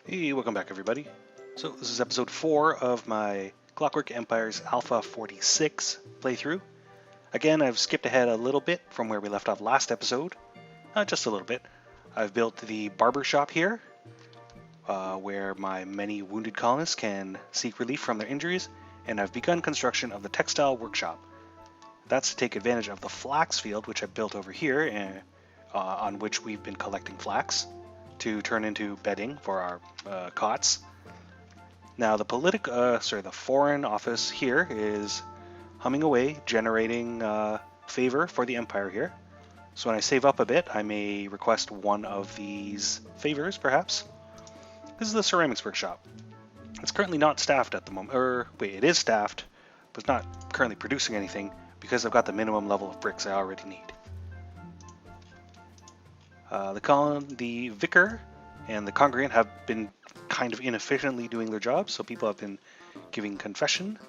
Hey, welcome back everybody. So this is episode 4 of my Clockwork Empires Alpha 46 playthrough. Again, I've skipped ahead a little bit from where we left off last episode. Just a little bit. I've built the Barber shop here, where my many wounded colonists can seek relief from their injuries, and I've begun construction of the Textile Workshop. That's to take advantage of the flax field, which I've built over here, and on which we've been collecting flax to turn into bedding for our cots. Now the foreign office here is humming away, generating favor for the empire here. So when I save up a bit, I may request one of these favors, perhaps. This is the ceramics workshop. It's currently not staffed at the moment, it is staffed, but it's not currently producing anything because I've got the minimum level of bricks I already need. The vicar and the congregant have been kind of inefficiently doing their jobs, so people have been giving confession.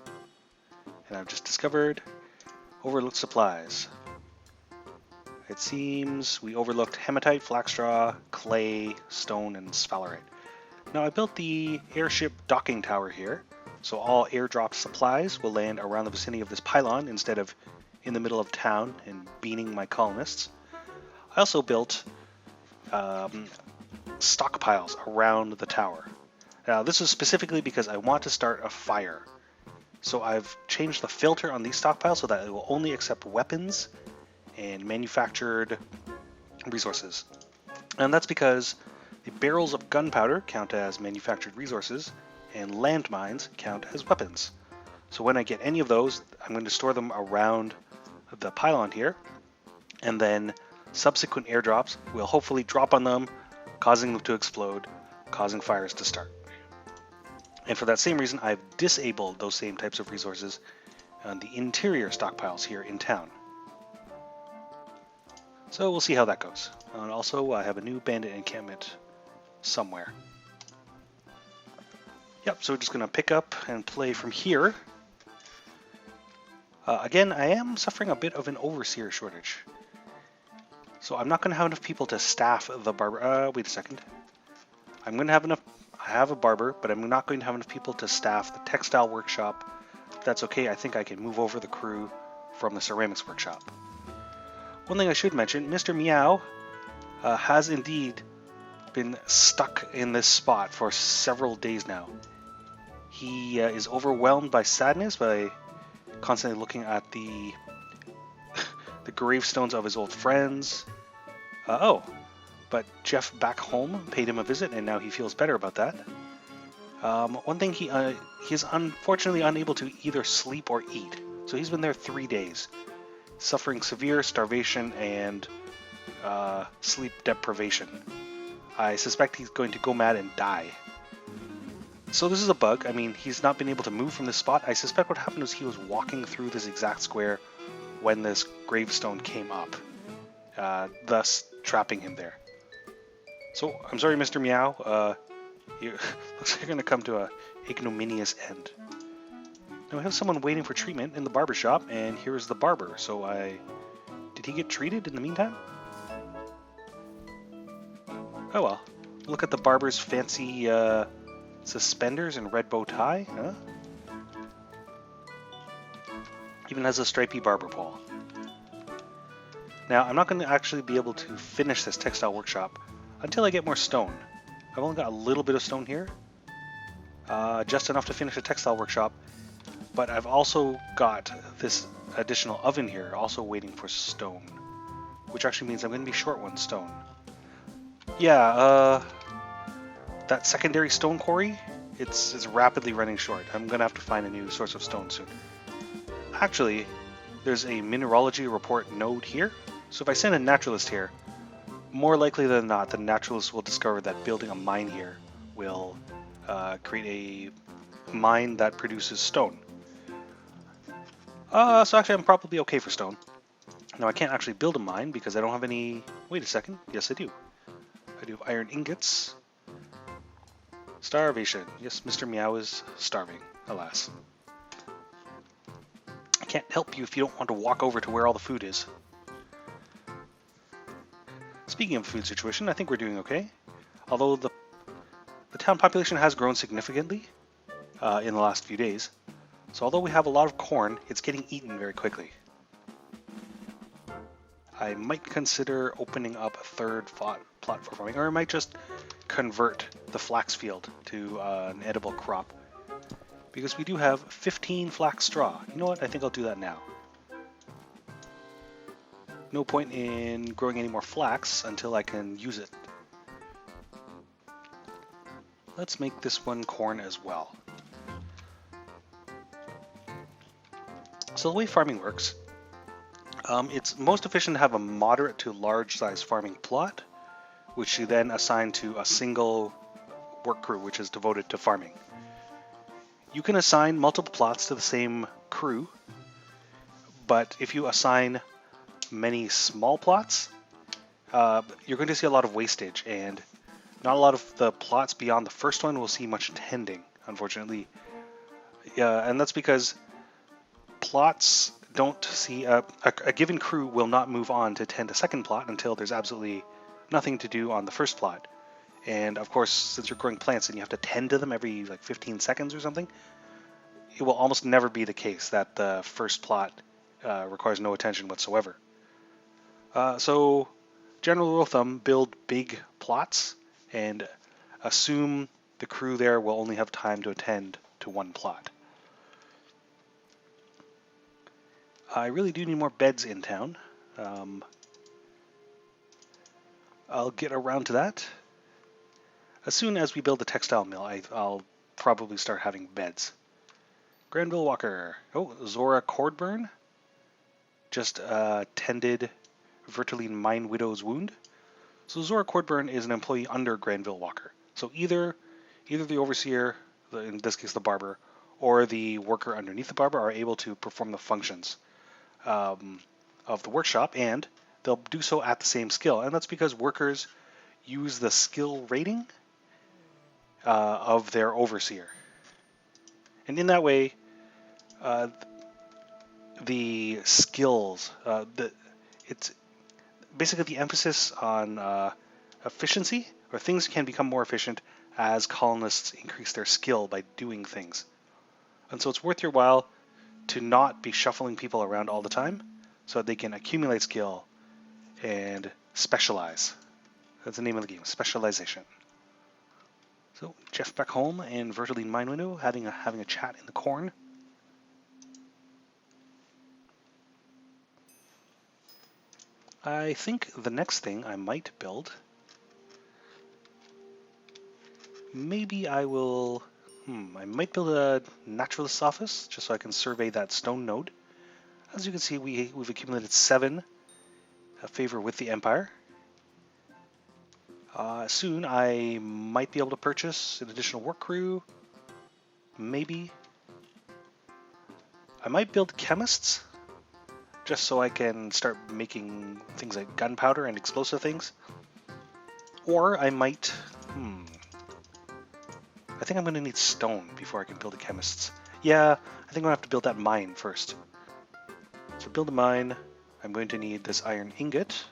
And I've just discovered overlooked supplies. It seems we overlooked hematite, flax straw, clay, stone, and sphalerite. Now I built the airship docking tower here, so all airdrop supplies will land around the vicinity of this pylon instead of in the middle of town and beaning my colonists. I also built stockpiles around the tower. Now this is specifically because I want to start a fire. So I've changed the filter on these stockpiles so that it will only accept weapons and manufactured resources. And that's because the barrels of gunpowder count as manufactured resources and landmines count as weapons. So when I get any of those, I'm going to store them around the pylon here, and then subsequent airdrops will hopefully drop on them, causing them to explode, causing fires to start. And for that same reason, I've disabled those same types of resources on the interior stockpiles here in town. So we'll see how that goes. And also, I have a new bandit encampment somewhere. Yep, so we're just going to pick up and play from here. Again, I am suffering a bit of an overseer shortage. So I'm not going to have enough people to staff the barber. Wait a second. I'm going to have enough. I have a barber, but I'm not going to have enough people to staff the textile workshop. If that's okay, I think I can move over the crew from the ceramics workshop. One thing I should mention, Mr. Meow has indeed been stuck in this spot for several days now. He is overwhelmed by sadness by constantly looking at the gravestones of his old friends. But Jeff back home paid him a visit, and now he feels better about that. One thing, he's unfortunately unable to either sleep or eat. So he's been there 3 days, suffering severe starvation and sleep deprivation. I suspect he's going to go mad and die. So this is a bug. I mean, he's not been able to move from this spot. I suspect what happened was he was walking through this exact square when this gravestone came up, thus trapping him there. So, I'm sorry, Mr. Meow. Looks like you're going to come to a ignominious end. Now, we have someone waiting for treatment in the barber shop, and here's the barber. So, did he get treated in the meantime? Oh well. Look at the barber's fancy suspenders and red bow tie, huh? Even has a stripy barber pole. Now, I'm not going to actually be able to finish this textile workshop until I get more stone. I've only got a little bit of stone here, just enough to finish a textile workshop, but I've also got this additional oven here, also waiting for stone, which actually means I'm going to be short one stone. Yeah, that secondary stone quarry, it's rapidly running short. I'm going to have to find a new source of stone soon. Actually, there's a mineralogy report node here, so if I send a naturalist here, more likely than not, the naturalist will discover that building a mine here will create a mine that produces stone. So actually I'm probably okay for stone. Now I can't actually build a mine because I don't have any... Wait a second. Yes, I do. I do have iron ingots. Starvation. Yes, Mr. Meow is starving, alas. I can't help you if you don't want to walk over to where all the food is. Speaking of the food situation, I think we're doing okay. Although The town population has grown significantly in the last few days. So although we have a lot of corn, it's getting eaten very quickly. I might consider opening up a third plot for farming, or I might just convert the flax field to an edible crop. Because we do have 15 flax straw. You know what? I think I'll do that now. No point in growing any more flax until I can use it. Let's make this one corn as well. So the way farming works, it's most efficient to have a moderate to large size farming plot, which you then assign to a single work crew which is devoted to farming. You can assign multiple plots to the same crew, but if you assign many small plots, you're going to see a lot of wastage, and not a lot of the plots beyond the first one will see much tending, unfortunately. And that's because plots don't see a given crew will not move on to tend a second plot until there's absolutely nothing to do on the first plot. And of course, since you're growing plants and you have to tend to them every like 15 seconds or something, it will almost never be the case that the first plot requires no attention whatsoever. So general rule of thumb, build big plots and assume the crew there will only have time to attend to one plot. I really do need more beds in town. I'll get around to that. As soon as we build the textile mill, I'll probably start having beds. Granville Walker. Oh, Zora Cordburn. Just tended Vertaline Mine Widow's wound. So Zora Cordburn is an employee under Granville Walker. So either the overseer, in this case the barber, or the worker underneath the barber are able to perform the functions of the workshop, and they'll do so at the same skill. And that's because workers use the skill rating of their overseer. And in that way, the skills, it's basically the emphasis on efficiency, or things can become more efficient as colonists increase their skill by doing things. And so it's worth your while to not be shuffling people around all the time so that they can accumulate skill and specialize. That's the name of the game, specialization. So Jeff back home and Vertaline Mine Window having a chat in the corn. I think the next thing I might build, maybe I will, I might build a naturalist's office just so I can survey that stone node. As you can see, we've accumulated 7 favor with the Empire. Soon I might be able to purchase an additional work crew, maybe. I might build chemists, just so I can start making things like gunpowder and explosive things. Or I might, I think I'm going to need stone before I can build a chemist's. Yeah, I think I'm going to have to build that mine first. So build a mine, I'm going to need this iron ingot.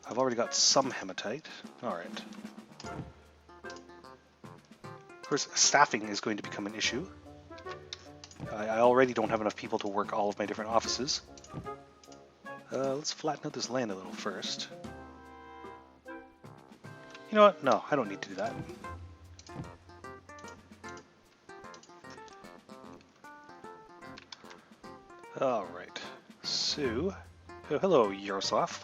I've already got some hematite. Alright. Of course, staffing is going to become an issue. I already don't have enough people to work all of my different offices. Let's flatten out this land a little first. You know what? No, I don't need to do that. Alright. So, oh, hello Yaroslav.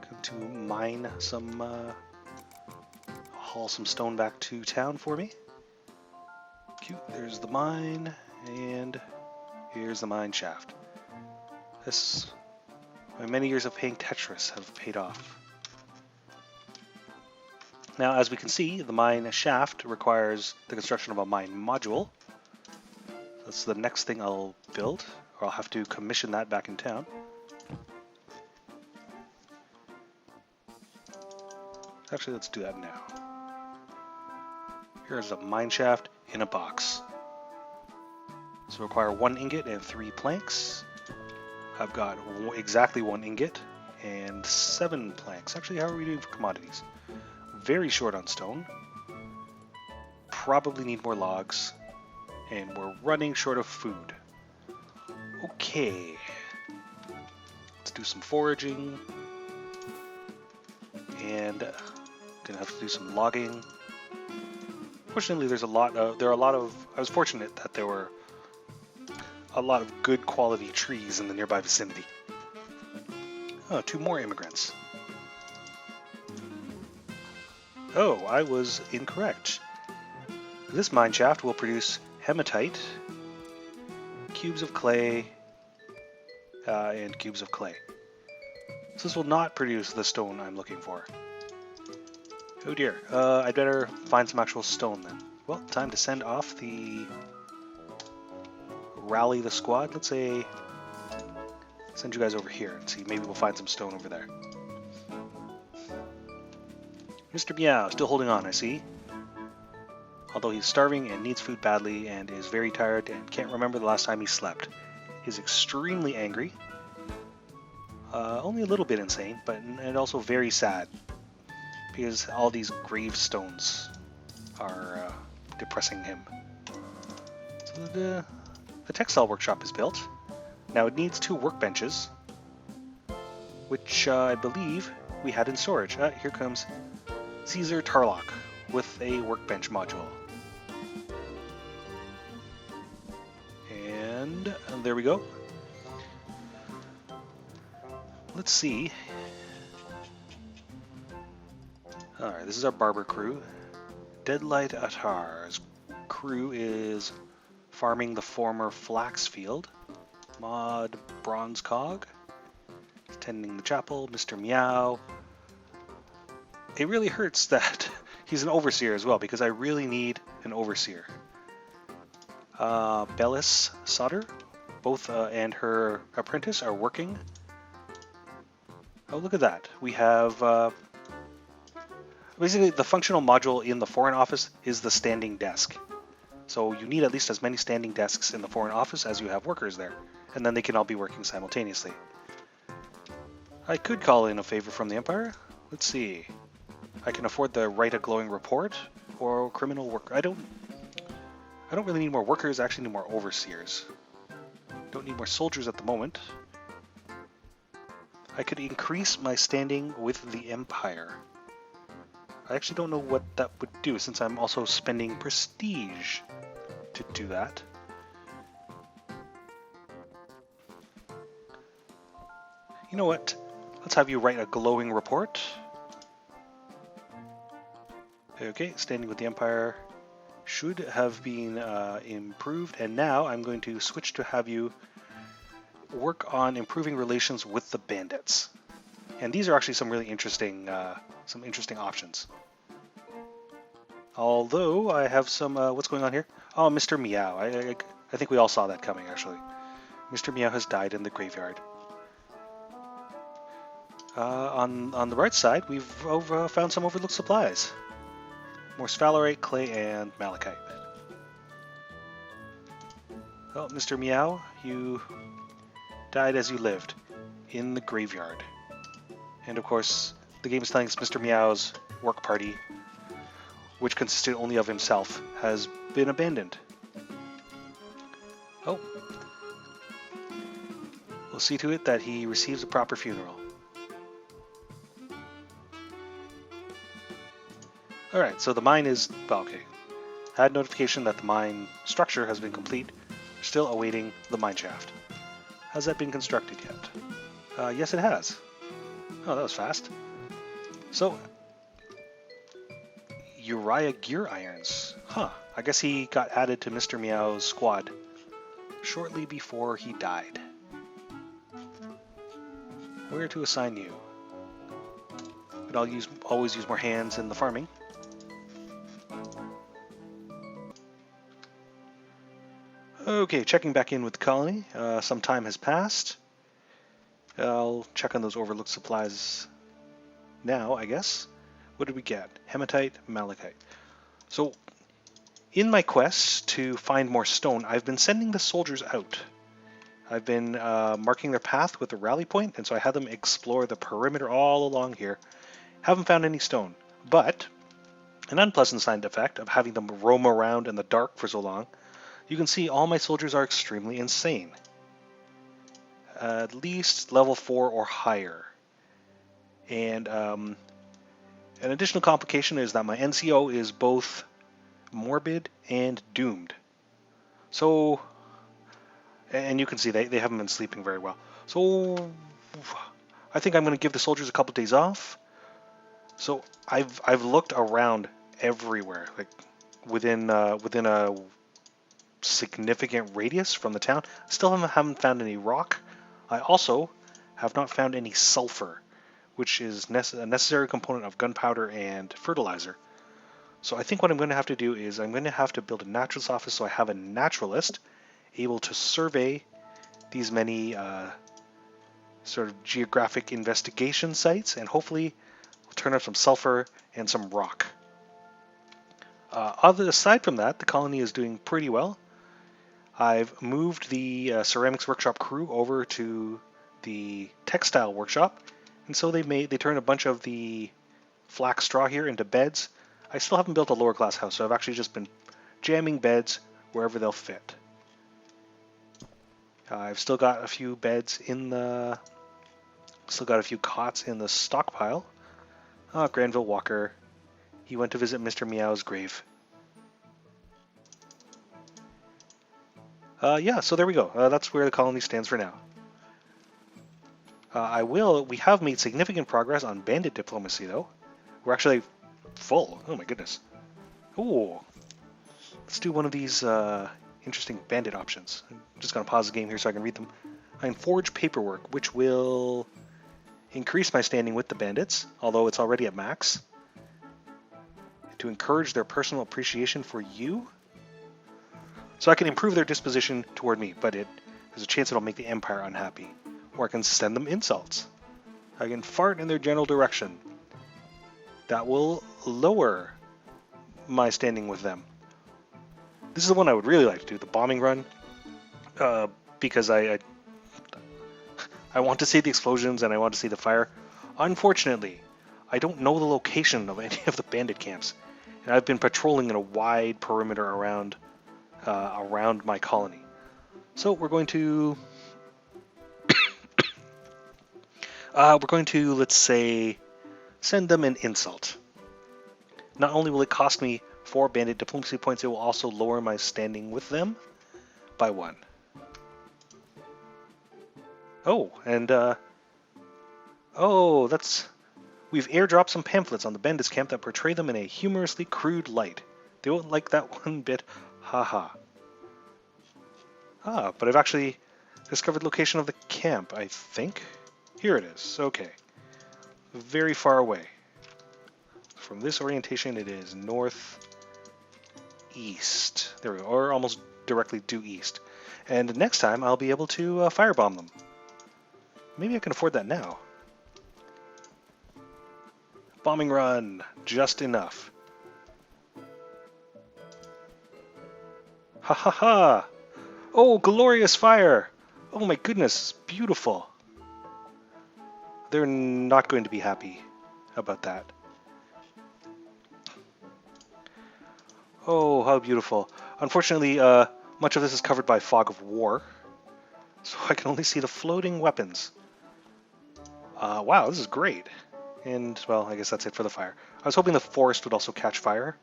Going to mine some, haul some stone back to town for me. Cute, there's the mine, and here's the mine shaft. My many years of paying Tetris have paid off. Now, as we can see, the mine shaft requires the construction of a mine module. That's the next thing I'll build, or I'll have to commission that back in town. Actually, let's do that now. Here's a mine shaft in a box. So require 1 ingot and 3 planks. I've got exactly 1 ingot and 7 planks. Actually, how are we doing for commodities? very short on stone. Probably need more logs. And we're running short of food. Okay. Let's do some foraging. And gonna have to do some logging. Fortunately, there are a lot of. I was fortunate that there were a lot of good quality trees in the nearby vicinity. Oh, 2 more immigrants. Oh, I was incorrect. This mine shaft will produce hematite, cubes of clay, and cubes of clay. So this will not produce the stone I'm looking for. Oh dear, I'd better find some actual stone then. Well, time to send off the... rally the squad. Let's say... send you guys over here and see, maybe we'll find some stone over there. Mr. Meow, still holding on, I see. Although he's starving and needs food badly and is very tired and can't remember the last time he slept. He's extremely angry. Only a little bit insane, but and also very sad. Because all these gravestones are depressing him. So the Textile Workshop is built. Now it needs 2 workbenches, which I believe we had in storage. Here comes Caesar Tarlock with a workbench module. And there we go. Let's see. Alright, this is our Barber crew. Deadlight Attar's crew is farming the former flax field. Mod Bronze Cog, tending the chapel. Mr. Meow. It really hurts that he's an overseer as well, because I really need an overseer. Bellis Sutter, both and her apprentice are working. Oh, look at that. We have... basically, the functional module in the Foreign Office is the standing desk. So you need at least as many standing desks in the Foreign Office as you have workers there. And then they can all be working simultaneously. I could call in a favor from the Empire. Let's see. I can afford the write a glowing report or criminal work. I don't really need more workers. I actually need more overseers. Don't need more soldiers at the moment. I could increase my standing with the Empire. I actually don't know what that would do, since I'm also spending prestige to do that. You know what? Let's have you write a glowing report. Okay, standing with the Empire should have been improved, and now I'm going to switch to have you work on improving relations with the bandits. And these are actually some really interesting options. Although I have some, what's going on here? Oh, Mr. Meow. I think we all saw that coming, actually. Mr. Meow has died in the graveyard. On the right side, we've found some overlooked supplies. More sphalerite, clay, and malachite. Oh, Mr. Meow, you died as you lived, in the graveyard. And of course, the game is telling us Mr. Meow's work party, which consisted only of himself, has been abandoned. Oh. We'll see to it that he receives a proper funeral. Alright, so the mine is... well, okay. Had notification that the mine structure has been complete. Still awaiting the mine shaft. Has that been constructed yet? Yes, it has. Oh, that was fast. So, Uriah Gear Irons. Huh. I guess he got added to Mr. Meow's squad shortly before he died. Where to assign you? But I'll always use more hands in the farming. Okay, checking back in with the colony. Some time has passed. I'll check on those overlooked supplies now, I guess. What did we get? Hematite, malachite. So, in my quest to find more stone, I've been sending the soldiers out. I've been marking their path with a rally point, and so I had them explore the perimeter all along here. Haven't found any stone, But an unpleasant side effect of having them roam around in the dark for so long, you can see all my soldiers are extremely insane. At least level 4 or higher. And an additional complication is that my NCO is both morbid and doomed. So, and you can see they haven't been sleeping very well. So I think I'm going to give the soldiers a couple days off. So I've looked around everywhere, like within a significant radius from the town. Still haven't found any rock. I also have not found any sulfur, which is a necessary component of gunpowder and fertilizer. So I think what I'm going to have to do is I'm going to have to build a naturalist office so I have a naturalist able to survey these many sort of geographic investigation sites, and hopefully we'll turn up some sulfur and some rock. Aside from that, the colony is doing pretty well. I've moved the ceramics workshop crew over to the textile workshop, and so they turned a bunch of the flax straw here into beds. I still haven't built a lower class house, so I've actually just been jamming beds wherever they'll fit. I've still got a few beds in the, still got a few cots in the stockpile. Granville Walker, he went to visit Mr. Meow's grave. Yeah, so there we go. That's where the colony stands for now. We have made significant progress on bandit diplomacy, though. We're actually full. Oh my goodness. Ooh. Let's do one of these interesting bandit options. I'm just going to pause the game here so I can read them. I can forge paperwork, which will increase my standing with the bandits, although it's already at max. To encourage their personal appreciation for you. So I can improve their disposition toward me, but there's a chance it'll make the Empire unhappy. Or I can send them insults. I can fart in their general direction. That will lower my standing with them. This is the one I would really like to do, the bombing run, because I want to see the explosions and I want to see the fire. Unfortunately, I don't know the location of any of the bandit camps, and I've been patrolling in a wide perimeter around my colony. So we're going to let's say, send them an insult. Not only will it cost me 4 bandit diplomacy points, it will also lower my standing with them by 1. Oh, and we've airdropped some pamphlets on the bandits camp that portray them in a humorously crude light. They won't like that one bit. Haha. But I've actually discovered the location of the camp, I think. Here it is. Okay. Very far away. From this orientation, it is northeast. There we go. Or almost directly due east. And next time, I'll be able to firebomb them. Maybe I can afford that now. Bombing run. Just enough. Ha ha ha! Oh, glorious fire! Oh my goodness, beautiful. They're not going to be happy about that. Oh, how beautiful. Unfortunately, much of this is covered by fog of war, so I can only see the floating weapons. Wow, this is great. And, well, I guess that's it for the fire. I was hoping the forest would also catch fire.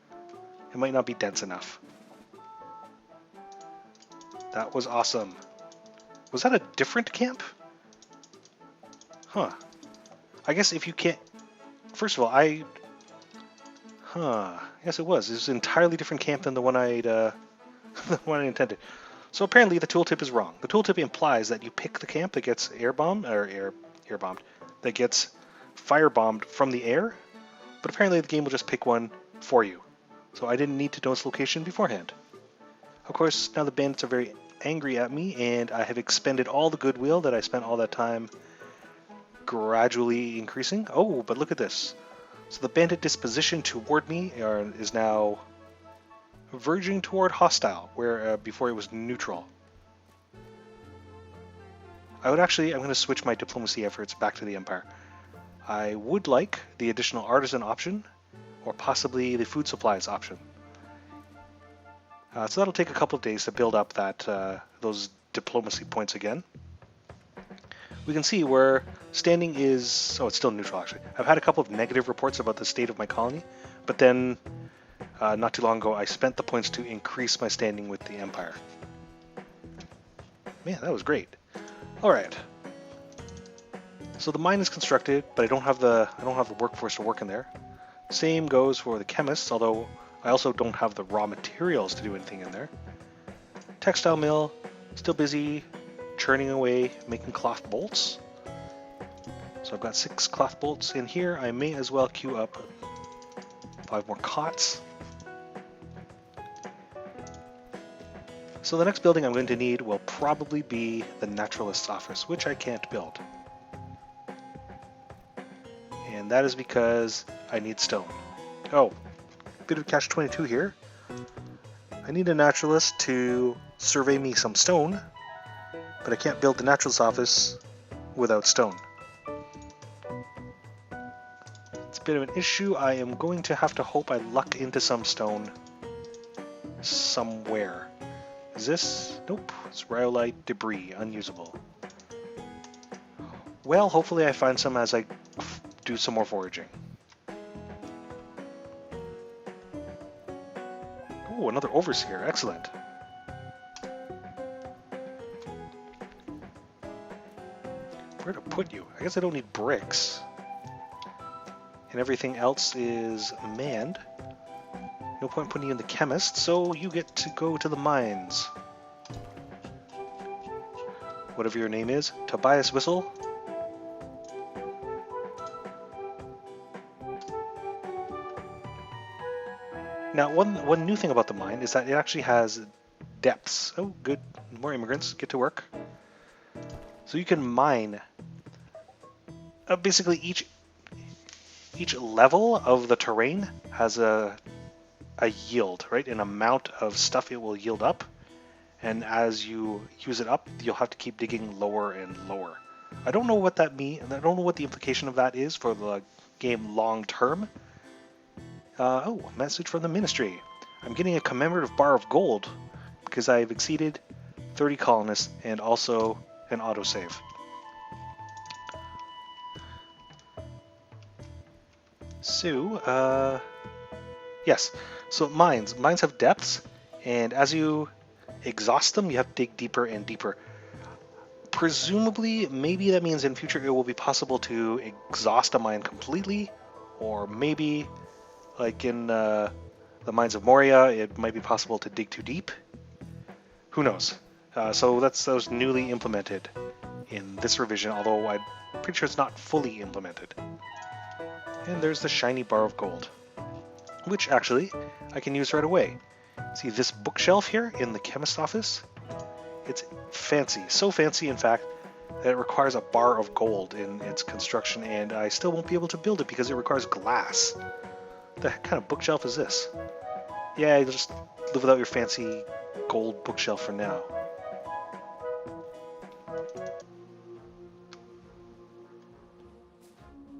It might not be dense enough. That was awesome. Was that a different camp? Huh. I guess if you can't... First of all, yes, it was. It was an entirely different camp than the one the one I intended. So apparently the tooltip is wrong. The tooltip implies that you pick the camp that gets airbombed, or airbombed, that gets firebombed from the air, but apparently the game will just pick one for you. So I didn't need to know its location beforehand. Of course, now the bandits are very angry at me, and I have expended all the goodwill that I spent all that time gradually increasing. Oh, but look at this. So the bandit disposition toward me is now verging toward hostile, where before it was neutral. I'm going to switch my diplomacy efforts back to the Empire. I would like the additional artisan option, or possibly the food supplies option. So that'll take a couple of days to build up those diplomacy points again. We can see where standing is... Oh, it's still neutral, actually. I've had a couple of negative reports about the state of my colony, but then not too long ago I spent the points to increase my standing with the Empire. Man, that was great. All right. So the mine is constructed, but I don't have the workforce to work in there. Same goes for the chemists, although I also don't have the raw materials to do anything in there. Textile mill, still busy churning away, making cloth bolts. So I've got 6 cloth bolts in here. I may as well queue up 5 more cots. So the next building I'm going to need will probably be the naturalist's office, which I can't build. And that is because I need stone. Oh, bit of catch-22 here. I need a naturalist to survey me some stone, but I can't build the naturalist's office without stone. It's a bit of an issue. I am going to have to hope I luck into some stone somewhere. Is this? Nope. It's rhyolite debris, unusable. Well, hopefully I find some as I do some more foraging. Oh, another overseer. Excellent. Where to put you? I guess I don't need bricks. And everything else is manned. No point putting you in the chemist, so you get to go to the mines. Whatever your name is, Tobias Whistle. Now, one new thing about the mine is that it actually has depths. Oh, good. More immigrants. Get to work. So you can mine. Basically, each level of the terrain has a yield, right? An amount of stuff it will yield up. And as you use it up, you'll have to keep digging lower and lower. I don't know what that means. I don't know what the implication of that is for the game long term. Oh, a message from the ministry. I'm getting a commemorative bar of gold because I've exceeded 30 colonists and also an autosave. So, yes. So mines have depths, and as you exhaust them, you have to dig deeper and deeper. Presumably, maybe that means in future it will be possible to exhaust a mine completely, or maybe, like in the mines of Moria, it might be possible to dig too deep. Who knows? So that was newly implemented in this revision, although I'm pretty sure it's not fully implemented. And there's the shiny bar of gold, which actually I can use right away. See this bookshelf here in the chemist's office? It's fancy, so fancy in fact that it requires a bar of gold in its construction, and I still won't be able to build it because it requires glass. What the kind of bookshelf is this? Yeah, you'll just live without your fancy gold bookshelf for now.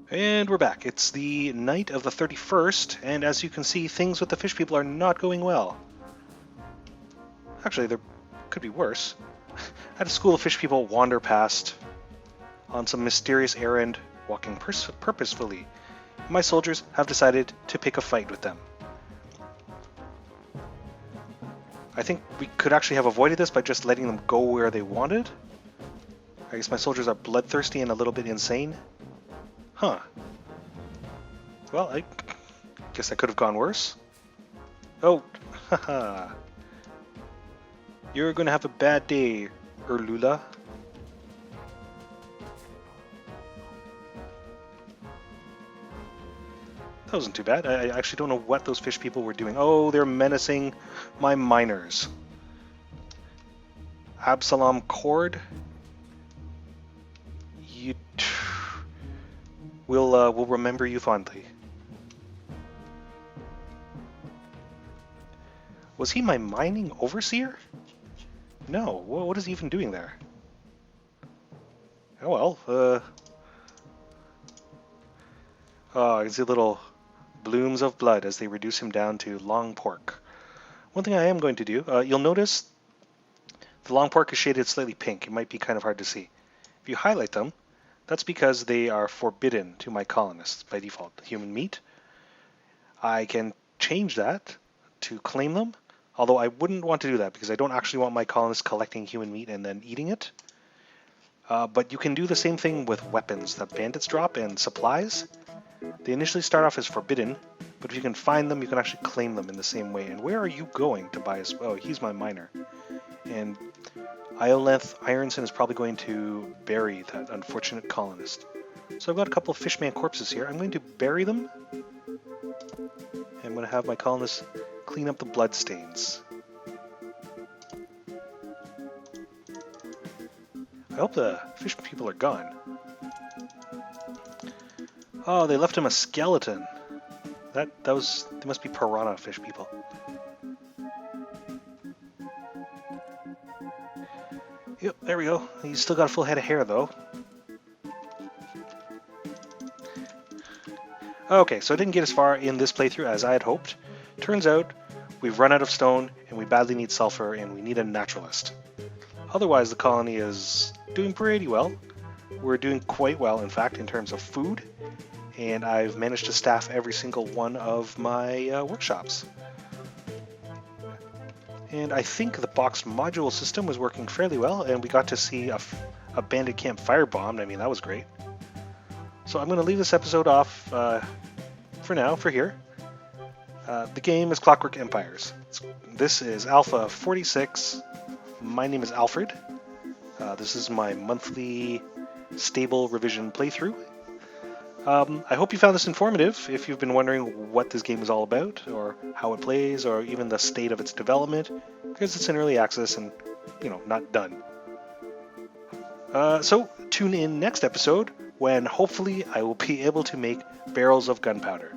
And we're back. It's the night of the 31st, and as you can see, things with the fish people are not going well. Actually, there could be worse. I had a school of fish people wander past on some mysterious errand, walking purposefully. My soldiers have decided to pick a fight with them. I think we could actually have avoided this by just letting them go where they wanted. I guess my soldiers are bloodthirsty and a little bit insane. Huh. Well, I guess that could have gone worse. Oh, haha. You're gonna have a bad day, Erlula. That wasn't too bad. I actually don't know what those fish people were doing. Oh, they're menacing my miners. Absalom Cord. We'll remember you fondly. Was he my mining overseer? No. What is he even doing there? Oh well. Oh, I can see a little blooms of blood as they reduce him down to long pork. One thing I am going to do, you'll notice the long pork is shaded slightly pink. It might be kind of hard to see. If you highlight them, that's because they are forbidden to my colonists by default. Human meat. I can change that to claim them, although I wouldn't want to do that because I don't actually want my colonists collecting human meat and then eating it. But you can do the same thing with weapons that bandits drop and supplies. They initially start off as forbidden, but if you can find them, you can actually claim them in the same way. And where are you going to buy as well? Oh, he's my miner. And Iolanthe Ironson is probably going to bury that unfortunate colonist. So I've got a couple of fishman corpses here. I'm going to bury them. I'm going to have my colonists clean up the bloodstains. I hope the fish people are gone. Oh, they left him a skeleton. They must be piranha fish people. Yep, there we go. He's still got a full head of hair though. Okay, so I didn't get as far in this playthrough as I had hoped. Turns out we've run out of stone and we badly need sulfur and we need a naturalist. Otherwise the colony is doing pretty well. We're doing quite well, in fact, in terms of food. And I've managed to staff every single one of my workshops. And I think the boxed module system was working fairly well, and we got to see a bandit camp firebombed. I mean, that was great. So I'm going to leave this episode off for now, for here. The game is Clockwork Empires. This is Alpha 46. My name is Alfred. This is my monthly stable revision playthrough. I hope you found this informative. If you've been wondering what this game is all about, or how it plays, or even the state of its development, because it's in early access and, not done. So tune in next episode when hopefully I will be able to make barrels of gunpowder.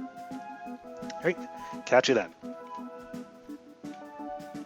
Alright, catch you then.